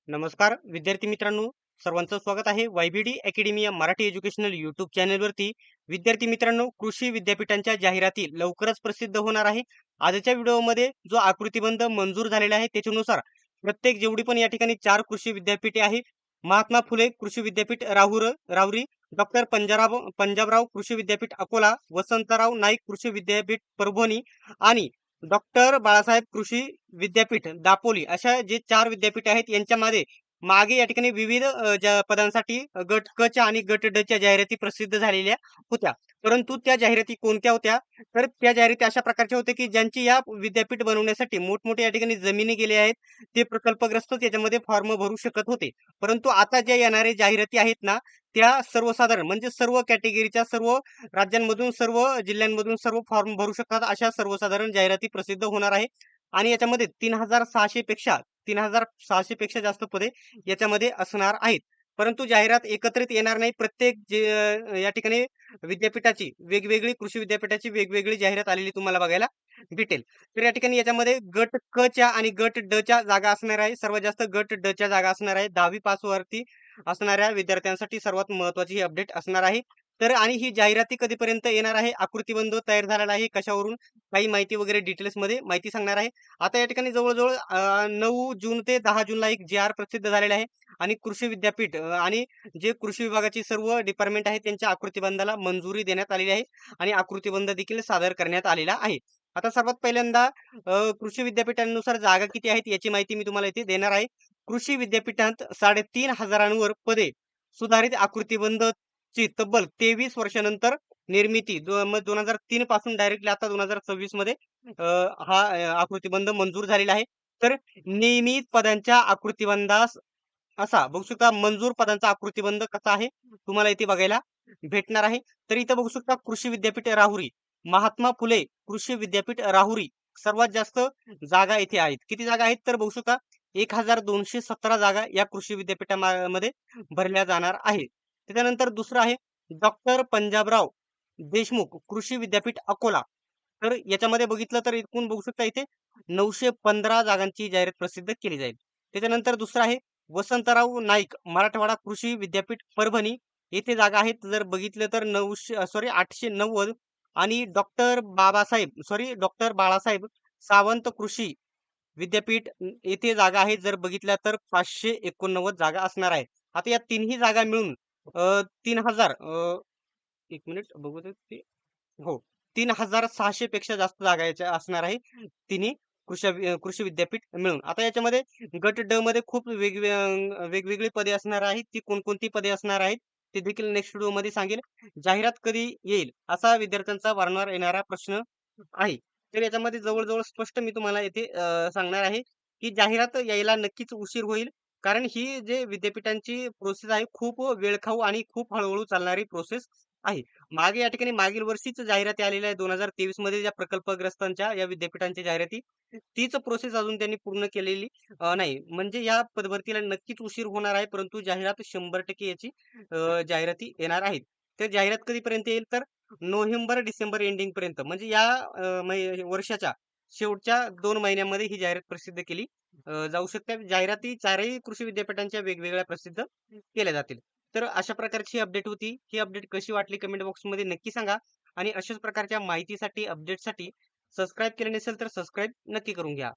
नमस्कार विद्यार्थी मित्रांनो, सर्वांचं स्वागत आहे वायबीडी अकॅडमी या मराठी एज्युकेशनल यूट्यूब चॅनलवरती. विद्यार्थी मित्रांनो, कृषी विद्यापीठांच्या जाहिराती लवकरच प्रसिद्ध होणार आहे. आजच्या व्हिडिओमध्ये जो आकृतिबंध मंजूर झालेला आहे त्याच्यानुसार प्रत्येक जेवढी पण या ठिकाणी 4 कृषी विद्यापीठे आहे, महात्मा फुले कृषी विद्यापीठ राहुरी, डॉक्टर पंजाबराव कृषी विद्यापीठ अकोला, वसंतराव नाईक कृषी विद्यापीठ परभणी आणि डॉक्टर बाळासाहेब कृषी विद्यापीठ दापोली अशा जे 4 विद्यापीठ आहेत यांच्यामध्ये मागे या ठिकाणी विविध ज्या पदांसाठी गट क च्या आणि गट ड च्या जाहिराती प्रसिद्ध झालेल्या होत्या. परंतु त्या जाहिराती कोणत्या होत्या? तर त्या जाहिराती अशा प्रकारच्या होत्या की ज्यांची या विद्यापीठ बनवण्यासाठी मोठमोठे या ठिकाणी जमिनी गेल्या आहेत. ते प्रकल्पग्रस्त याच्यामध्ये फॉर्म भरू शकत होते. परंतु आता ज्या येणाऱ्या जाहिराती आहेत ना, त्या सर्वसाधारण म्हणजे सर्व कॅटेगरीच्या, सर्व राज्यांमधून, सर्व जिल्ह्यांमधून सर्व फॉर्म भरू शकतात अशा सर्वसाधारण जाहिराती प्रसिद्ध होणार आहे. आणि याच्यामध्ये 3,600 पेक्षा जास्त पदे याच्यामध्ये असणार आहेत. परंतु जाहिरात एकत्रित येणार नाही. प्रत्येक या ठिकाणी विद्यापीठाची वेगवेगळी, कृषी विद्यापीठाची वेगवेगळी जाहिरात आलेली तुम्हाला बघायला भेटेल. तर या ठिकाणी याच्यामध्ये गट क च्या आणि गट ड च्या जागा असणार आहे. सर्वात जास्त गट ड च्या जागा असणार आहे. 10वी पास वरती असणाऱ्या विद्यार्थ्यांसाठी सर्वात महत्त्वाची ही अपडेट असणार आहे. तर आणि ही जाहिराती कधीपर्यंत येणार आहे? आकृतिबंध तयार झालेला आहे. कशावरून? काही माहिती वगैरे डिटेल्समध्ये माहिती सांगणार आहे. आता या ठिकाणी जवळ-जवळ 9 जून ते 10 जूनला एक जी-आर प्रसिद्ध झालेला आहे आणि कृषी विद्यापीठ आणि जे कृषी विभागाची सर्व डिपार्टमेंट आहेत त्यांच्या आकृतिबंधाला मंजुरी देण्यात आलेली आहे आणि आकृतिबंध देखील सादर करण्यात आलेला आहे. आता सर्वात पहिल्यांदा कृषी विद्यापीठांनुसार जागा किती आहेत याची माहिती मी तुम्हाला इथे देणार आहे. कृषी विद्यापीठात 3,500 वर पदे, सुधारित आकृतिबंध ची तब्बल 23 वर्षानंतर निर्मिती. 2003 पासून डायरेक्टली आता 2026 मध्ये हा आकृतिबंध मंजूर झालेला आहे. तर नियमित पदांच्या आकृतिबंधास असा बघू शकता मंजूर पदांचा आकृतिबंध कसा आहे तुम्हाला इथे बघायला भेटणार आहे. तर इथं बघू शकता कृषी विद्यापीठ राहुरी, महात्मा फुले कृषी विद्यापीठ राहुरी सर्वात जास्त जागा इथे आहेत. किती जागा आहेत तर बघू शकता 1,217 जागा या कृषी विद्यापीठामध्ये भरल्या जाणार आहेत. त्याच्यानंतर दुसरं आहे डॉक्टर पंजाबराव देशमुख कृषी विद्यापीठ अकोला. तर याच्यामध्ये बघितलं तर एकूण बघू शकता इथे 915 जागांची जाहिरात प्रसिद्ध केली जाईल. त्याच्यानंतर दुसरं आहे वसंतराव नाईक मराठवाडा कृषी विद्यापीठ परभणी. येथे जागा आहेत जर बघितलं तर 890 आणि डॉक्टर बाळासाहेब सावंत कृषी विद्यापीठ येथे जागा आहेत जर बघितल्या तर 589 जागा असणार आहेत. आता या तिन्ही जागा मिळून 3000 एक मिनिट बघू दे ते. हो, 3,600 पेक्षा जास्त जागा याच्या असणार आहे. तिन्ही कृषी विद्यापीठ मिळून. आता याच्यामध्ये गट ड मध्ये खूप वेगवेगळी पदे असणार आहेत. ती कोणकोणती पदे असणार आहेत ते देखील नेक्स्ट व्हिडिओमध्ये सांगेल. जाहिरात कधी येईल असा विद्यार्थ्यांचा वारंवार येणारा प्रश्न आहे. तर याच्यामध्ये जवळ स्पष्ट मी तुम्हाला येथे सांगणार आहे की जाहिरात यायला नक्कीच उशीर होईल. कारण ही जे विद्यापीठांची प्रोसेस आहे खूप वेळखाऊ आणि खूप हळूहळू चालणारी प्रोसेस आहे. मागे या ठिकाणी मागील वर्षीच जाहिराती आलेल्या आहेत 2023 मध्ये ज्या प्रकल्पग्रस्तांच्या या विद्यापीठांच्या जाहिराती. तीच प्रोसेस अजून त्यांनी पूर्ण केलेली नाही. म्हणजे या पदभरतीला नक्कीच उशीर होणार आहे. परंतु जाहिरात 100% याची जाहिराती येणार आहेत. तर जाहिरात कधीपर्यंत येईल तर नोव्हेंबर-डिसेंबर एंडिंग पर्यंत म्हणजे या वर्षाच्या शेवटच्या 2 महिन्यांमध्ये ही जाहिरात प्रसिद्ध केली जाऊ शकते. जाहिराती 4ही कृषी विद्यापीठांच्या वेगवेगळ्या प्रसिद्ध केल्या जातील. तर अशा प्रकारची अपडेट होती. ही अपडेट कशी वाटली कमेंट बॉक्समध्ये नक्की सांगा आणि अशाच प्रकारच्या माहितीसाठी, अपडेटसाठी सबस्क्राईब केले नसेल तर सबस्क्राईब नक्की करून घ्या.